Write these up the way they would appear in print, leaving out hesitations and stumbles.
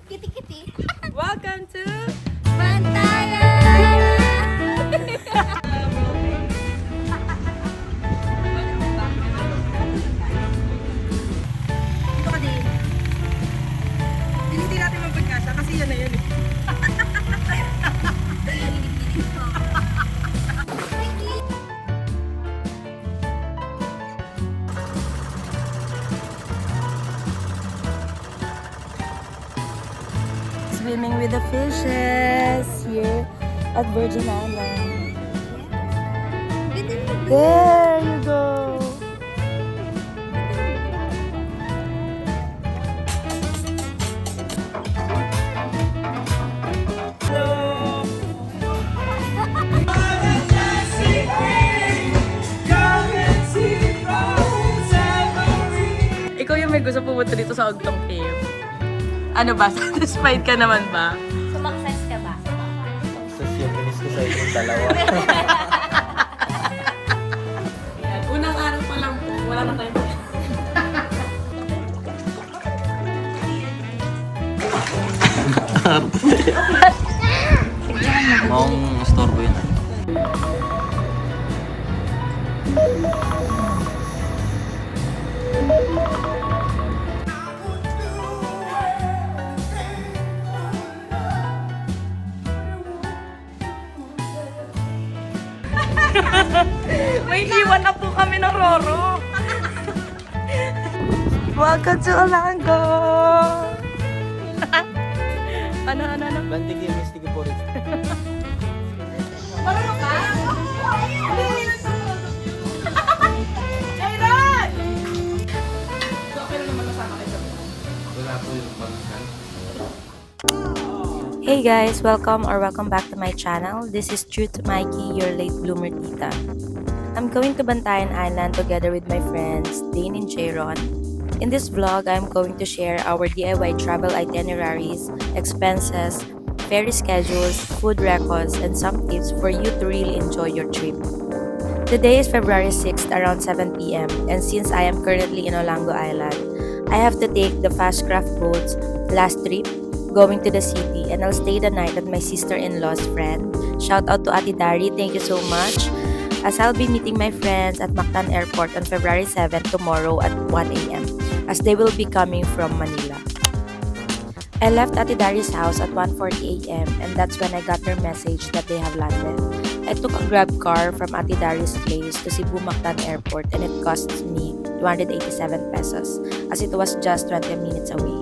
Kiti-kiti. Welcome to Bantayan! Dito ka din. Hindi natin mapagkasya kasi yan na yan eh. Swimming with the fishes here at Virgin Island. There you go. Hello. Ikaw yung may gusto pumunta dito sa Ogtong Cave. Ano ba? Satisfied ka naman ba? Sumakses ka ba? Sus, yung inis ko sa inyong dalawa. Yan. Unang araw pa lang po, wala na tayong Maong storbo yun. May iwan na po kami ng Roro. Welcome to Olango. Ano? Bandig yung mistig po rin. Marunong ka? Jairan! Okay na naman nasama kayo sa Wala po yung pagkakan. Hey guys, welcome back to my channel. This is True to Mikey, your late bloomer tita. I'm going to Bantayan Island together with my friends Dane and Jairon. In this vlog, I'm going to share our DIY travel itineraries, expenses, ferry schedules, food records, and some tips for you to really enjoy your trip. Today is February 6th around 7 p.m. and since I am currently in Olango Island, I have to take the fast craft boats last trip going to the city and I'll stay the night at my sister-in-law's friend. Shout out to Ate Dari, thank you so much. As I'll be meeting my friends at Mactan Airport on February 7 tomorrow at 1 a.m. as they will be coming from Manila. I left Ate Dari's house at 1:40 a.m. and that's when I got their message that they have landed. I took a grab car from Ate Dari's place to Cebu Mactan Airport and it cost me 287 pesos as it was just 20 minutes away.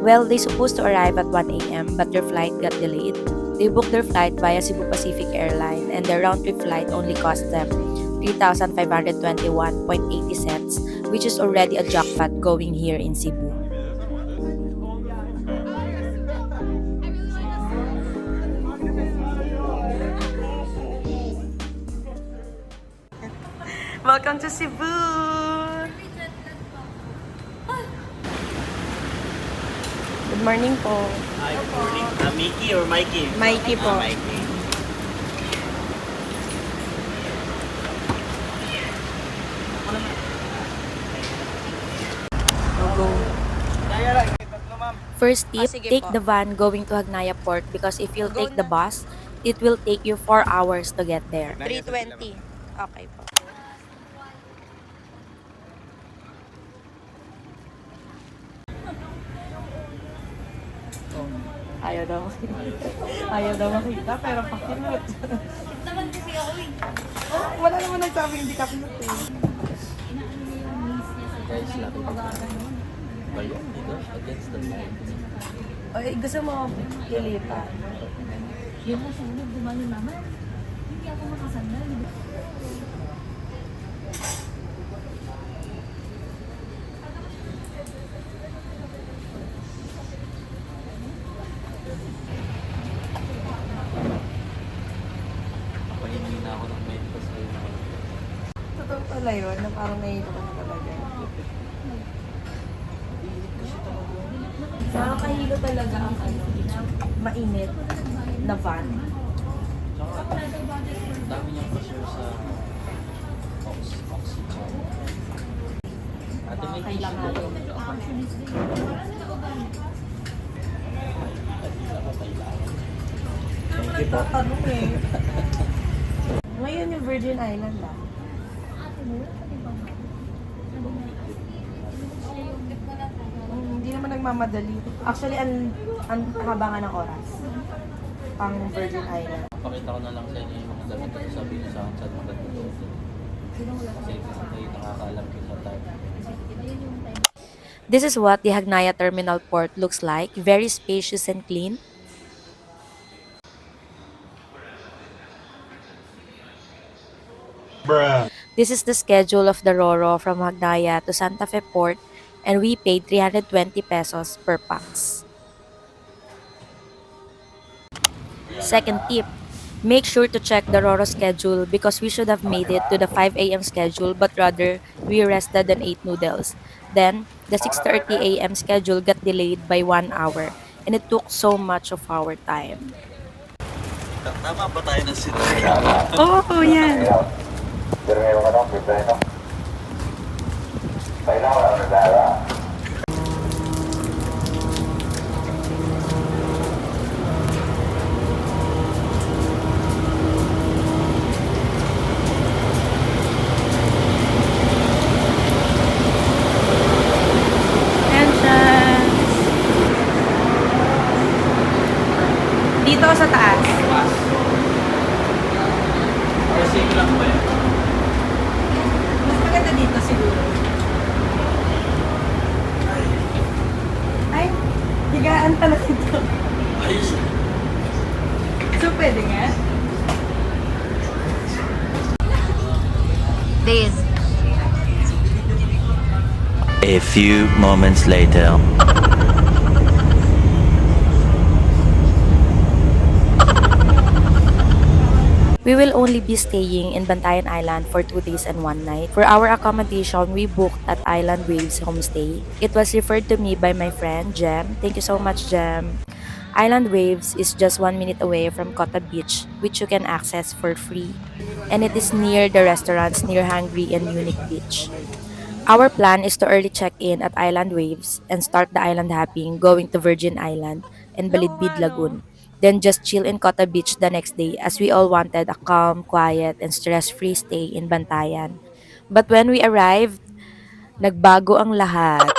Well, they supposed to arrive at 1 a.m. but their flight got delayed. They booked their flight via Cebu Pacific Airline and their round-trip flight only cost them 3,521.80 cents, which is already a jackpot going here in Cebu. Welcome to Cebu! Good morning po. Hi, good morning. Mickey or Mikey? Mikey po. Mikey. Go. First tip, sige take po. the van going to Hagnaya Port because if you'll take the bus, it will take you 4 hours to get there. 320. Okay po. Ayaw daw makita. Ayaw daw makita, pero pakinot. Naman kasi ako eh. Oh, wala naman nagsabi hindi ka pinot eh. Guys, laki ba yun? Dito? Against the light. Oy, gusto mo kilipan? Yung masunod, dumali naman. Hindi ako makasandal. Pahingi na ako ng mentos kayo. Totoo pala yun, na parang nahihilo ka na talaga. Nakakahilo talaga ang mainit na van. Tsaka, dami niyang pressure sa oxygen. Ate, may tissue Kailangan. ba? Tatanong eh. Ngayon yung Virgin Island ah. Ate mo, ate ba? Hindi naman nagmamadali. Actually, ang haba nga ng oras. Pang Virgin Island. Pakita ko na lang sa inyo yung mga damit na sabi niyo sa akin saan maganda doon. Kasi kayo nakakaalam ko sa time. This is what the Hagnaya Terminal Port looks like. Very spacious and clean. This is the schedule of the Roro from Hagnaya to Santa Fe Port, and we paid 320 pesos per pax. Second tip, make sure to check the Roro schedule because we should have made it to the 5 a.m. schedule but rather we rested and ate noodles. Then, the 6:30 a.m. schedule got delayed by 1 hour and it took so much of our time. Tama ba tayo ng sila? Oh, yan. Entrance. Dito sa taas. Kasi lang ba yun? Mas maganda dito siguro. Ay, higaan pala dito. Ayos. So, pwede nga? Days. A few moments later. We will only be staying in Bantayan Island for 2 days and 1 night. For our accommodation, we booked at Island Waves Homestay. It was referred to me by my friend, Jem. Thank you so much, Jem. Island Waves is just 1 minute away from Kota Beach, which you can access for free. And it is near the restaurants near Hungry and Unique Beach. Our plan is to early check in at Island Waves and start the island hopping going to Virgin Island and Balidbid Lagoon. Then just chill in Kota Beach the next day as we all wanted a calm, quiet, and stress-free stay in Bantayan. But when we arrived, nagbago ang lahat.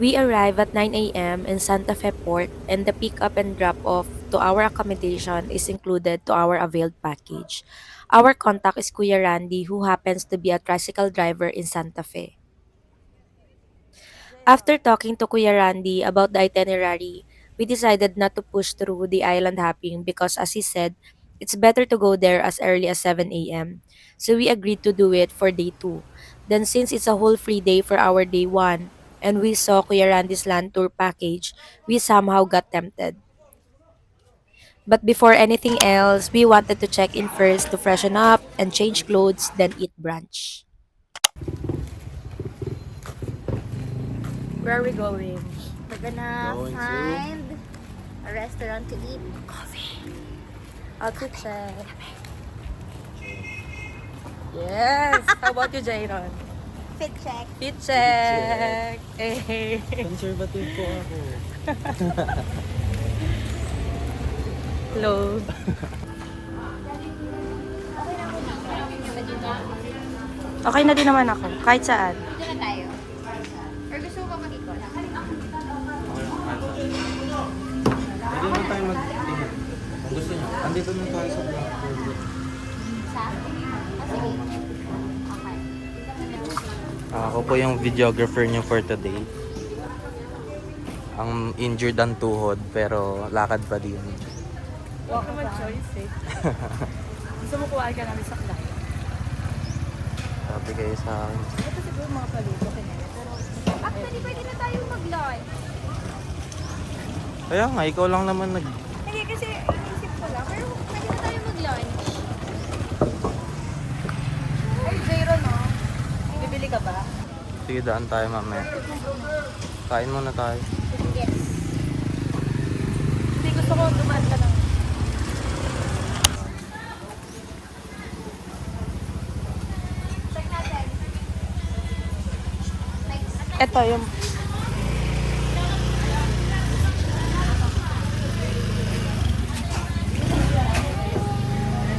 We arrive at 9 a.m. in Santa Fe Port and the pick-up and drop-off to our accommodation is included to our availed package. Our contact is Kuya Randy who happens to be a tricycle driver in Santa Fe. After talking to Kuya Randy about the itinerary, we decided not to push through the island hopping because as he said, it's better to go there as early as 7 a.m. So we agreed to do it for day 2. Then since it's a whole free day for our day 1, and we saw Kuya Randy's land tour package, we somehow got tempted. But before anything else, we wanted to check in first to freshen up and change clothes, then eat brunch. Where are we going? We're gonna Going to- find a restaurant to eat. Outfit check. Yes! How about you, Jairon? Fit check. Fit check! Eh. Conservative po ako. Hello. Okay na din naman ako. Kahit saan. Dito na tayo. Or gusto mo ba mag-ikot? Pwede naman tayo mag-tingin. Kung gusto nyo. Andito na tayo sa Blackboard. Sa? Sige. Okay. Ako po yung videographer nyo for today. Ang injured ang tuhod pero lakad pa din. Huwag ka mag-choice eh. Gusto mo kuhaan ka namin sa klaya. Sabi kayo sa akin. Ito siguro mga palito kinaya. Pero Actually, pwede na tayo mag-lunch. Kaya nga, ikaw lang naman Hindi, kasi inisip ko lang. Pero pwede na tayo mag-lunch. ay, Jairon no? Bibili ka ba? Sige, daan tayo mamaya. Kain muna tayo. Yes. Hindi, gusto ko dumaan ka lang. Check natin. Ito yung...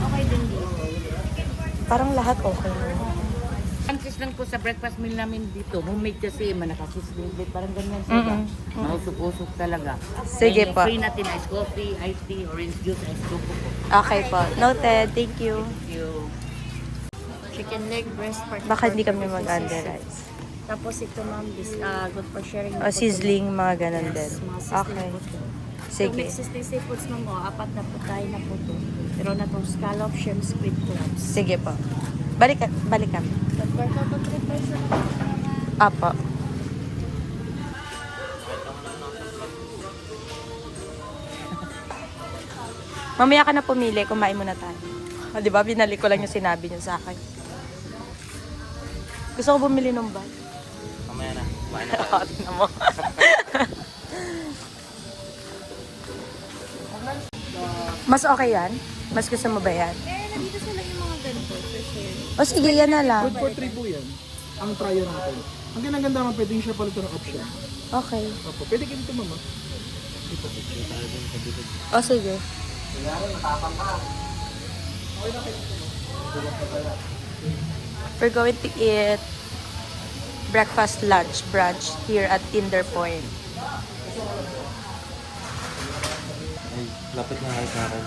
Okay din dito. Parang lahat okay na. Francis lang po sa breakfast meal namin dito. Homemade kasi, manakasis din. Parang ganyan sila. Mausok-usok talaga. Sige Then, po. free natin ice coffee, iced tea, orange juice, ice coco po. Okay po. Noted. Thank you. Thank you. Chicken leg, breast part. Baka hindi kami mag-under rice. Tapos ito ma'am, good for sharing. O sizzling, mga ganun din. Yes, mga sizzling Okay. po to. Sige. So, existing seafoods ma'am, apat na po tayo na po to. Pero na itong scallop, shrimp, squid, crabs. Sige po. Balikan. But for total 3 person, Apo. Mamaya ka na pumili, kumain muna tayo. Ah, di ba? Binalik ko lang yung sinabi niyo sa akin. Gusto ko bumili ng bag. Mamaya na. Kumain na. Tingnan mo. Mas okay yan? Mas gusto mo ba yan? eh, nandito sila yung mga ganito for sharing. O sige, yan na lang. Good for 3 po yan. Ang trial natin. Ang ginaganda naman, pwede siya palitan ng option. Okay. Opo, pwede kayo dito mama. O sige. We're going to eat breakfast, lunch, brunch here at Tinder Point. Ay, lapit na kayo sa akin.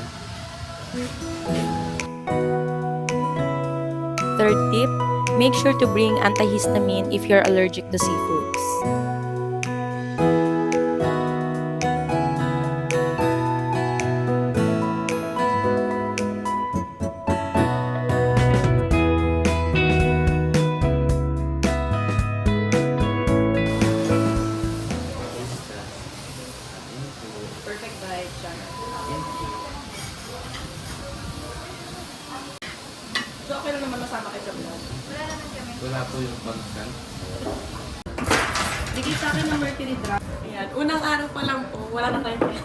Third tip, make sure to bring antihistamine if you're allergic to seafoods. Perfect bite, Sean. So, okay lang naman masama kayo sa vlog. Wala po yung constant. Bigay sa akin ng Mercury drop. Ayan. Unang araw pa lang po. Wala na tayong pera.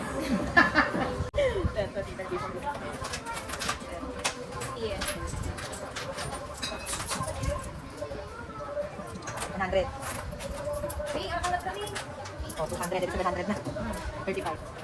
Ito, tita, dito. Yes. 100. Hey, akalat kami. Oh, 200. Ito 700 na. 35.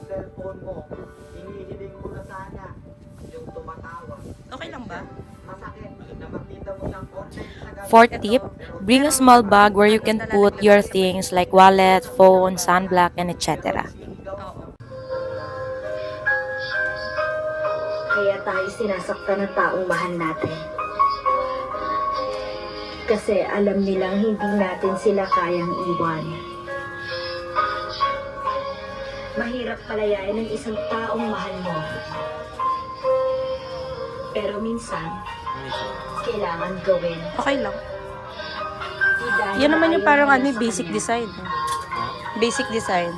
Cellphone mo, hinihiling mo na sana yung tumatawag. Okay lang ba? Masakit na makita mo siyang online sa gabi. Fourth tip, bring a small bag where you can put your things like wallet, phone, sunblock, and etc. Kaya tayo sinasaktan ng taong mahal natin. Kasi alam nilang hindi natin sila kayang iwan. Mahirap palayain ng isang taong mahal mo. Pero minsan, kailangan gawin. Okay lang. Di dahil Yan naman yung parang ayaw ano, nila sa basic kanya, design. Basic design.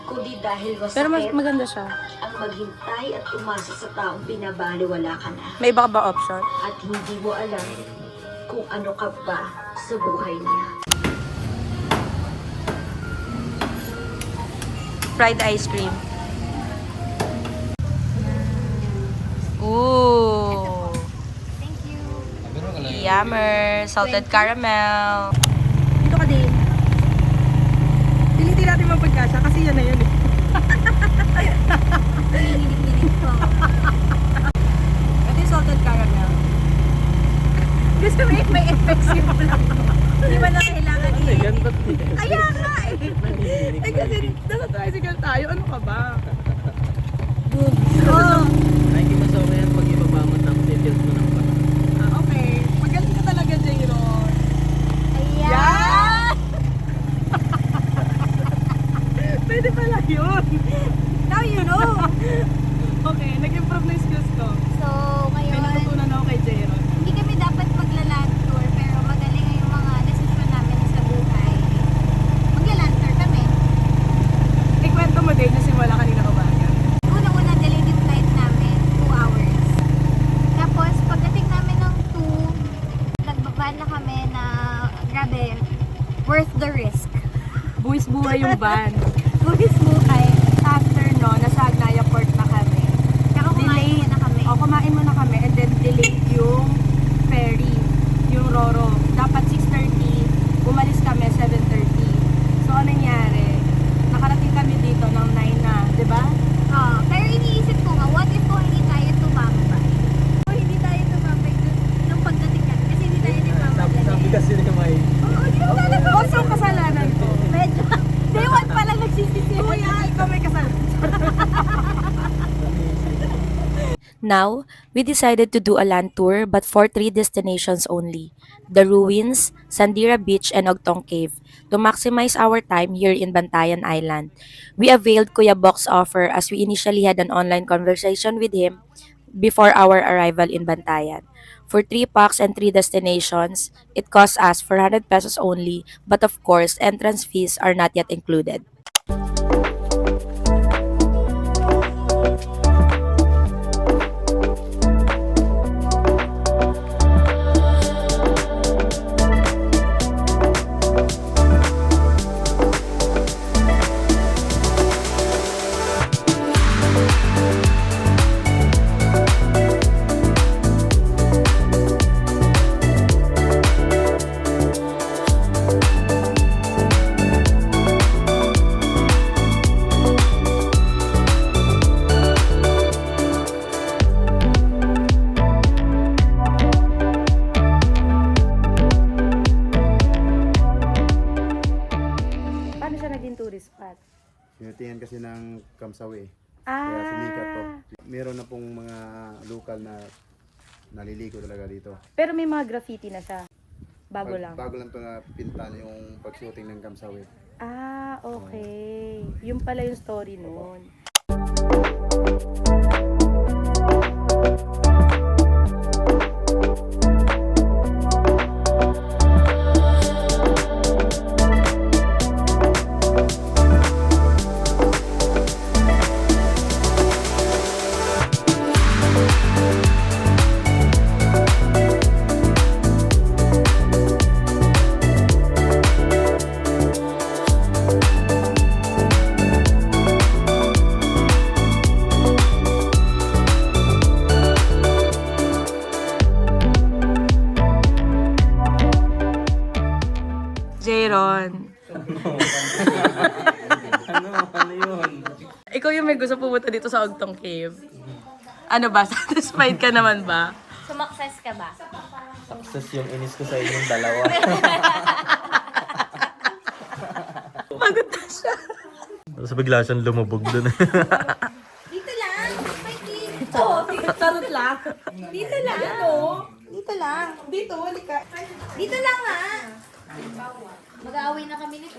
kundi dahil Pero mas masakit maganda siya. ang maghintay at umasa sa taong binabaliwala ka na. May iba ka ba option? At hindi mo alam kung ano ka ba sa buhay niya. Fried ice cream. Ooh. Thank you. Yummer. Salted caramel. Dito ka din. Pilitin natin mga pagkasya kasi yan na yun eh. Hinilig-hilig ko. Ito yung salted caramel. Gusto mo may effects yung vlog mo. Hindi ba na kailangan Yan ba't Kaya nga eh. Eh kasi nasa tricycle tayo. Ano ka ba? Oh. Nakikita sa yan pag ibabangon ng details mo ng pa. Okay. Magaling ka talaga, Jayron. Ayan. Pwede pala yun. Now you know. Okay, nag-improve na yung skills ko. So, May ngayon, natutunan ako kay Jayron. hindi kami dapat magla-land tour pero magaling yung mga desisyon namin sa buhay. Magla-land tour kami. Ikwento mo din yung simula kanina ka ba? Una-una, delayed yung flight namin, 2 hours. Tapos, pagdating namin ng yung van. Buhay. After no, nasa Agnaya Port na kami. Tsaka kumain muna kami. O, kumain muna kami and then delayed yung ferry, yung Roro. Dapat 6:30, umalis kami 7:30. So, ano nangyari? Nakarating kami dito ng 9 na, di ba? Pero iniisip ko nga, what if kung hindi tayo tumambay? Kung hindi tayo tumambay nung pagdating natin, kasi hindi tayo nagmamadali. Sabi kasi ni May. Oo, di ba talaga? What's yung kasalanan ko? Medyo, day one pa lang nagsisisi. Kuya, ikaw may kasalanan. Now, we decided to do a land tour but for 3 destinations only. The ruins, Sandira Beach, and Ogtong Cave to maximize our time here in Bantayan Island. We availed Kuya Bok's offer as we initially had an online conversation with him before our arrival in Bantayan. For 3 packs and 3 destinations, it cost us 400 pesos only, but of course, entrance fees are not yet included. Paano siya naging tourist spot? Tinitingnan kasi ng Kamsawi. Kaya sumikat to. Meron na pong mga lokal na naliligo talaga dito. Pero may mga graffiti na siya. Bago lang. Bago lang to na pinta yung pag-shooting ng Kamsawi. Ah, okay. Yung pala yung story noon. Jayron. Ano yun? Ikaw yung may gusto pumunta dito sa Ogtong Cave. Ano ba? Satisfied ka naman ba? Sumakses ka ba? Success yung inis ko sa inyong dalawa. Pagod na siya. Tapos bigla siyang lumubog dun. Dito lang. May kid. Charot lang. Dito lang. Dito lang. Dito, halika. Dito lang nga. Mag-aaway na kami nito.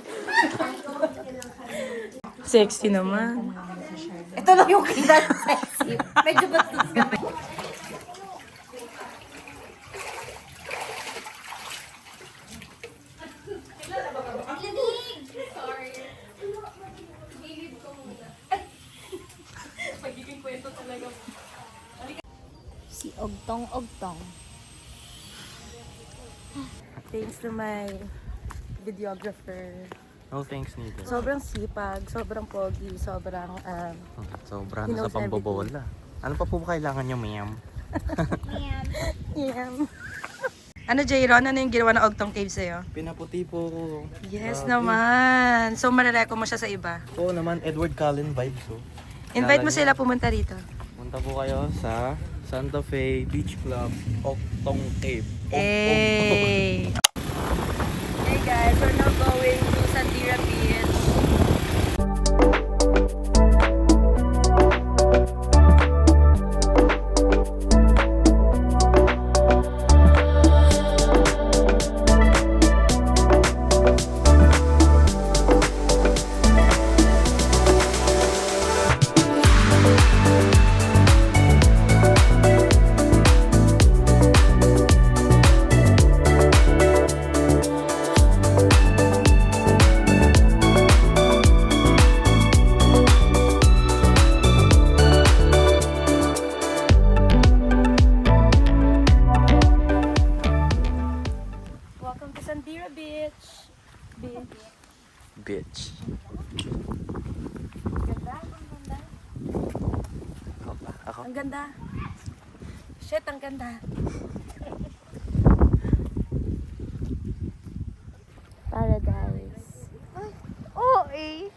Sexy naman. Ito lang yung kita ng sexy. Medyo bastos kami. Ang lamig! Sorry. Magiging kwento talaga. Si Ogtong. Thanks to my videographer. No thanks nito. Sobrang sipag, sobrang pogi, sobrang Sobra He na knows sa pambobola. Ano pa po kailangan nyo, ma'am? yeah. Ano, Jayron? Ano yung ginawa ng Ogtong Cave sa'yo? Pinaputi po ko. Yes Grabe. naman. So, marereko mo siya sa iba. Oo naman, Edward Cullen vibes. So. Invite mo Lala sila niyo. pumunta rito. Punta po kayo sa Santa Fe Beach Club, Ogtong Cave. Hey! Hey guys, we're now going to Sandira Beach. Welcome to Sandira Beach. Bitch. Ang ganda. Shit, ang ganda. Paradise. Oo eh.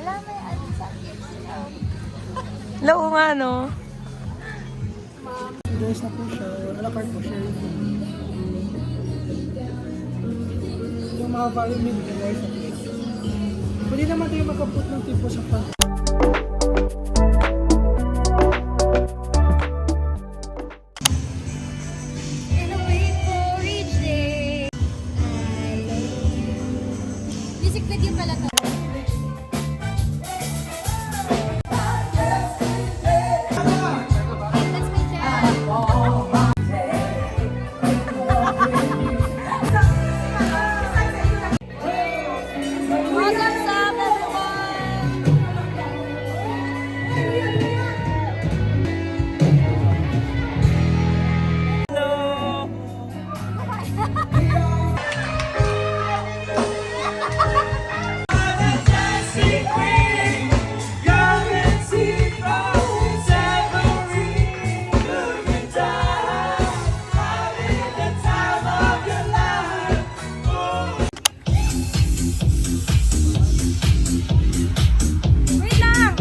Alam mo ano sa Lao nga, no? Guys na po siya. A la carte po siya. Yung mga value meal, guys na po siya. Pwede naman tayo magkaput ng tipo sa front. And I wait for each day. Music video pala to. That's my channel. What's up, everyone? Wait lang!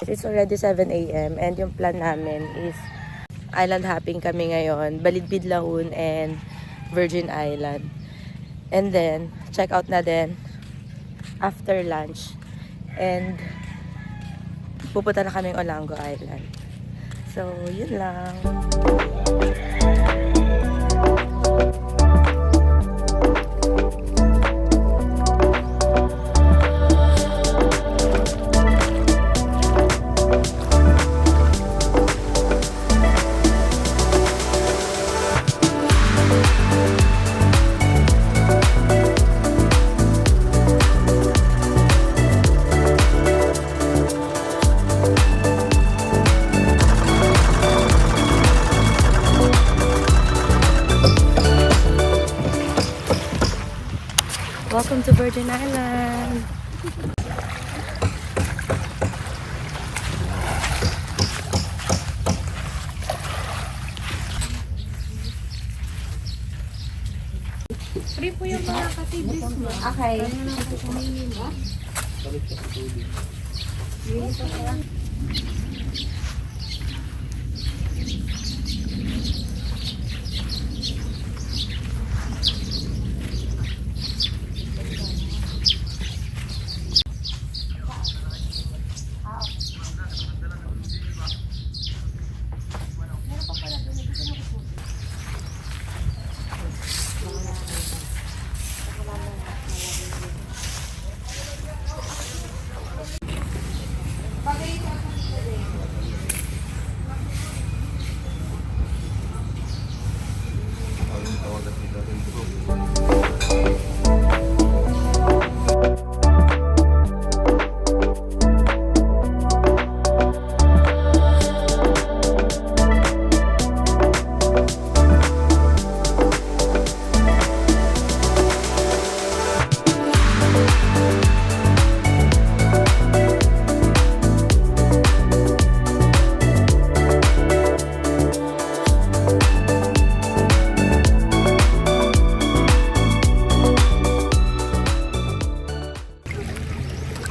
It's already 7 a.m. and yung plan namin is island hopping kami ngayon. Balidbid Laun and Virgin Island. And then, check out na din after lunch. And pupunta na kaming Olango Island. So, yun lang. Welcome to Virgin Island. Free po yung mga katibis mo. Okay.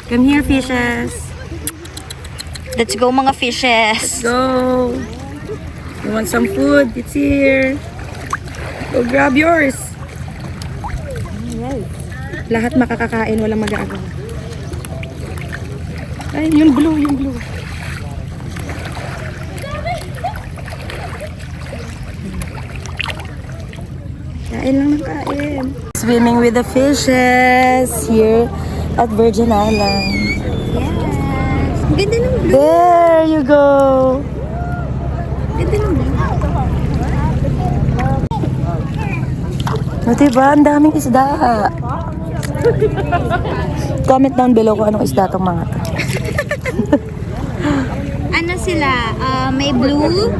Come here, fishes. Let's go mga fishes. Go. You want some food? It's here. Go grab yours. Lahat makakakain, walang mag-aagaw. Ay, yung blue, yung blue. Kain lang ng kain. Swimming with the fishes here at Virgin Island. Yes. Ang ganda ng blue. There you go. Ganda ng blue. O diba? Ang daming isda. Comment down below kung anong isda tong mga to. Ano sila? May blue,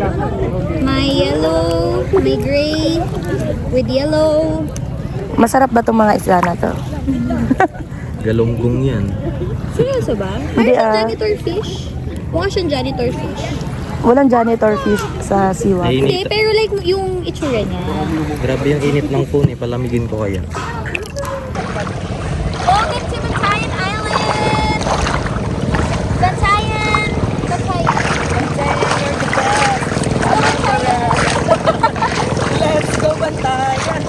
may yellow, may gray, with yellow. Masarap ba tong mga isda na to? Galunggong yan. Seryoso ba? Hindi, Parang janitor fish. Mukha siyang janitor fish. Walang janitor fish sa siwa. Hindi, pero like yung itsura niya. Grabe yung init ng phone eh. Palamigin ko kaya. Welcome to Bantayan Island! Bantayan! Bantayan! Let's go, Bantayan!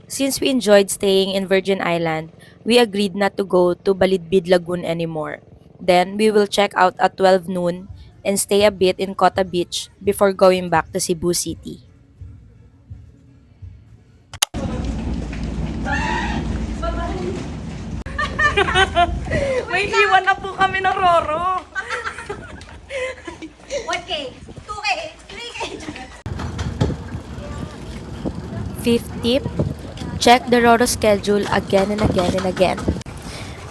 Since we enjoyed staying in Virgin Island, we agreed not to go to Balidbid Lagoon anymore. Then, we will check out at 12 noon and stay a bit in Cota Beach before going back to Cebu City. May iwan na po kami ng Roro. 1K, 2K, 3K. Fifth tip, check the Roro schedule again and again and again.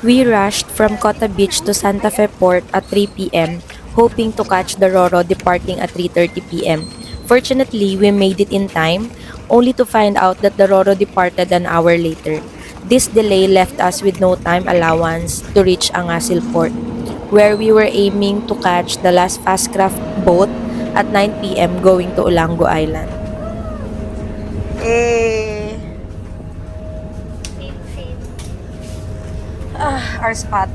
We rushed from Cota Beach to Santa Fe Port at 3 p.m. hoping to catch the Roro departing at 3:30 p.m. Fortunately, we made it in time, only to find out that the Roro departed an hour later. This delay left us with no time allowance to reach Angasil Port, where we were aiming to catch the last fast craft boat at 9 p.m. going to Olango Island. Our spot.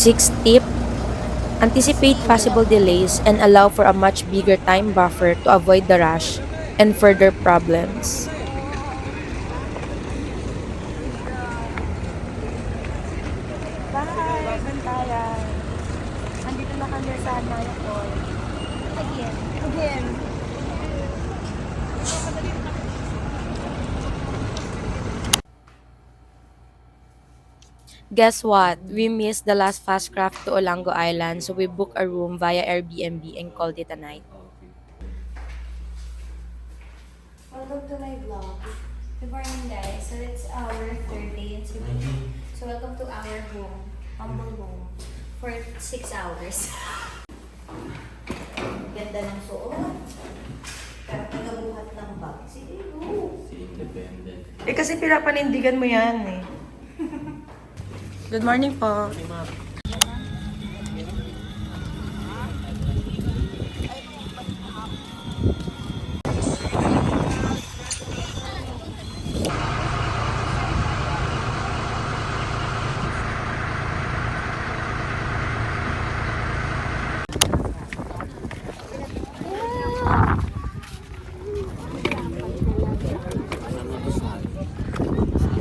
Sixth tip, anticipate possible delays and allow for a much bigger time buffer to avoid the rush and further problems. Bye, Bantayan. Andito na kami sa Naya Hall. Again. Guess what? We missed the last fast craft to Olango Island, so we booked a room via Airbnb and called it a night. Welcome to my vlog. Good morning, guys. So it's our third day in Cebu. So welcome to our home, humble home, for 6 hours. Ganda ng suot. Pero nagabuhat ng bag. Sige, go. Si Independent. Eh kasi pinapanindigan mo yan eh. Good morning po.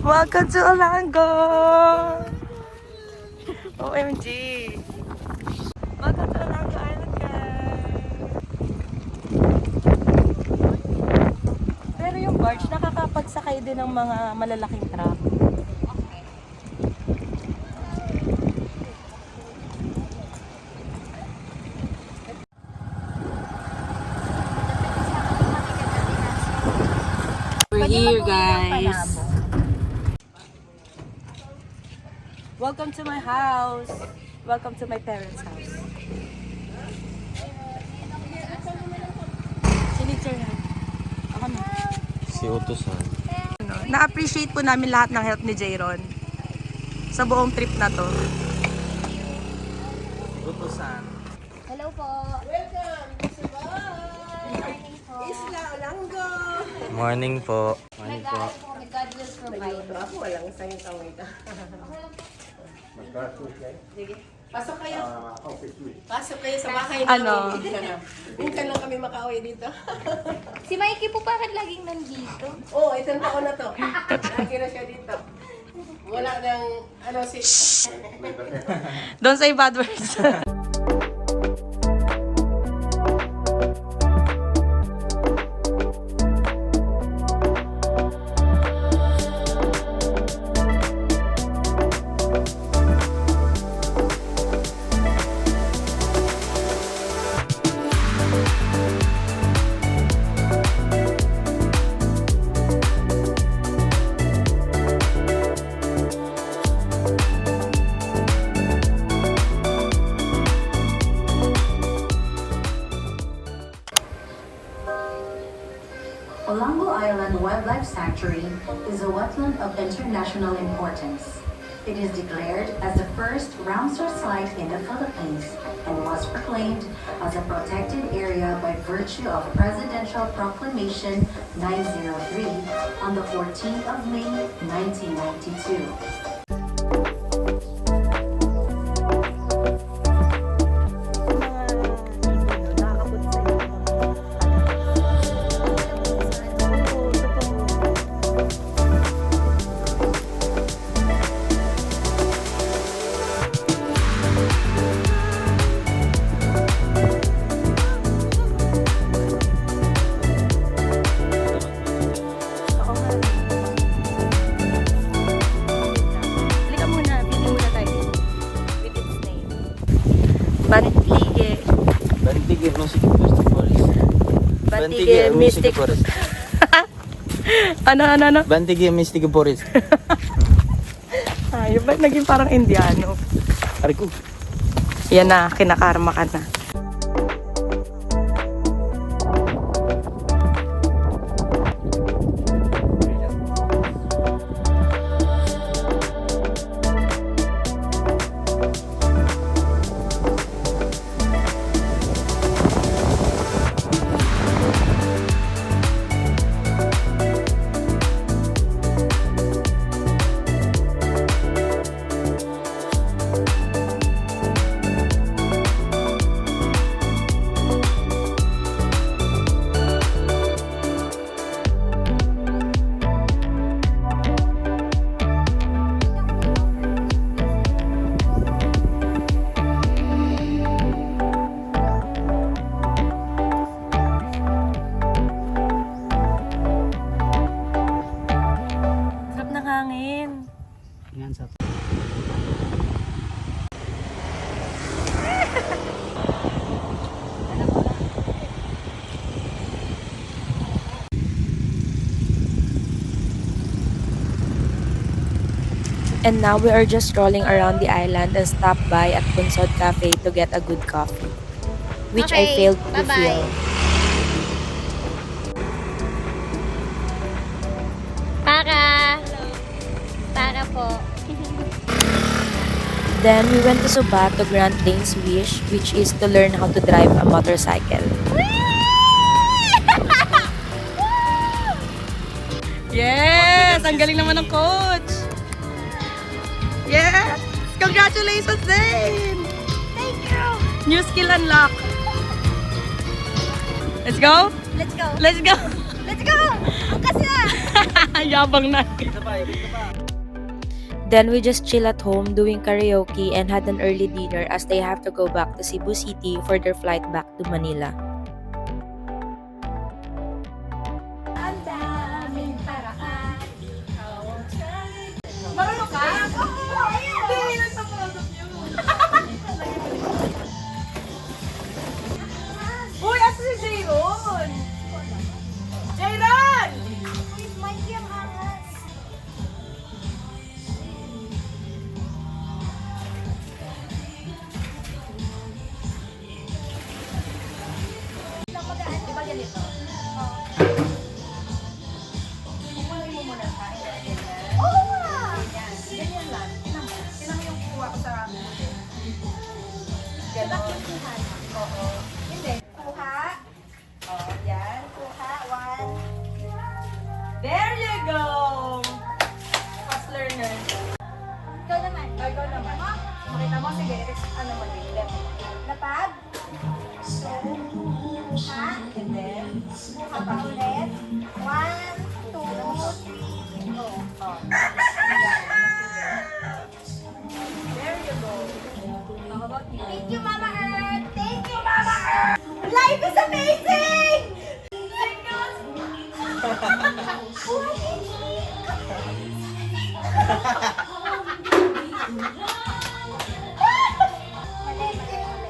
Welcome to Olango! OMG! Welcome to Olango Island, guys! Pero yung barge, nakakapagsakay din ng mga malalaking truck. We're here, guys. Welcome to my house! Welcome to my parents' house. Sinitser na. Ako na. Si Utusan. Na-appreciate po namin lahat ng help ni Jayron sa buong trip na to. Utusan. Hello po. Welcome to Cebu. Morning po. Isla Olango. Morning po. Morning po. God will provide. Ako walang isang kamay ka. Pasok kayo. Pasok kayo sa bahay namin. Minsan lang kami makauwi dito. Si Mikey po bakit laging nandito? Oo, isang taon na to. Lagi na siya dito. Wala nang, Don't say bad words. Olango Island Wildlife Sanctuary is a wetland of international importance. It is declared as the first Ramsar site in the Philippines and was proclaimed as a protected area by virtue of Presidential Proclamation 903 on the 14th of May, 1992. Halika muna, pili muna tayo. With its name. Bantige. Bantige Music Festival. Bantige Mystic. Forest. Ano? Bantige Mystic Forest. Yung ba naging parang Indiano? Ariku. Yan na, kinakarma ka na. Sarap ng hangin. Yan sa And now we are just strolling around the island and stop by at Punsod Cafe to get a good coffee, which I Okay, failed to bye-bye. feel. Para po. Then we went to Suba to grant Dane's wish, which is to learn how to drive a motorcycle. Yes! Ang galing naman ng coach! Yes! Congratulations, Zane! Thank you! New skill unlock! Let's go? Let's go! Let's go! Let's go! Angkas na! Yabang na. Then we just chill at home doing karaoke and had an early dinner as they have to go back to Cebu City for their flight back to Manila. Ang daming paraan. Marunong ka? Oo! Ayan! Hindi, nagpa-product yun. Uy, asa si Jayron? Jayron! Wait, Mikey ang angas. Di ba ganito? Kukunin mo muna sa akin. Oo nga! Yan, ganyan lang. Tinan mo. Tinan mo yung kuha ko sa ganon. Oo. Hindi. Kuha. Oh, yan. Kuha. One. There you go! Fast learner. Ikaw naman. Ikaw naman. Makita mo? Sige, ano mo din? Left. Lapag. Kuha. And then, Kuha pa ulit. 1, 2, 3, go. oh. There you go. How about you? Thank you, Mama Earth! Thank you, Mama Earth! Life is amazing!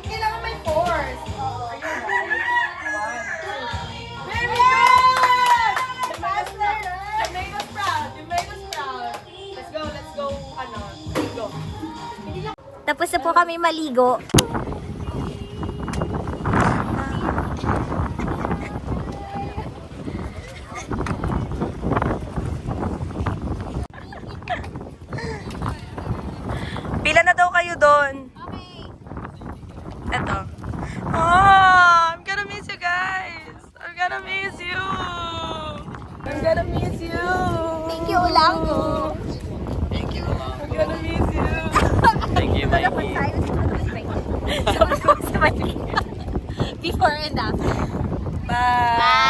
Kailangan may force. Are you ready? 1, 2. Very good! You made us proud. You made us proud. Let's go. Ano? Go. Tapos na po kami maligo. gonna miss you. Thank you, Ulango. I'm gonna miss you. Thank you, Mikey. Before and after. Bye.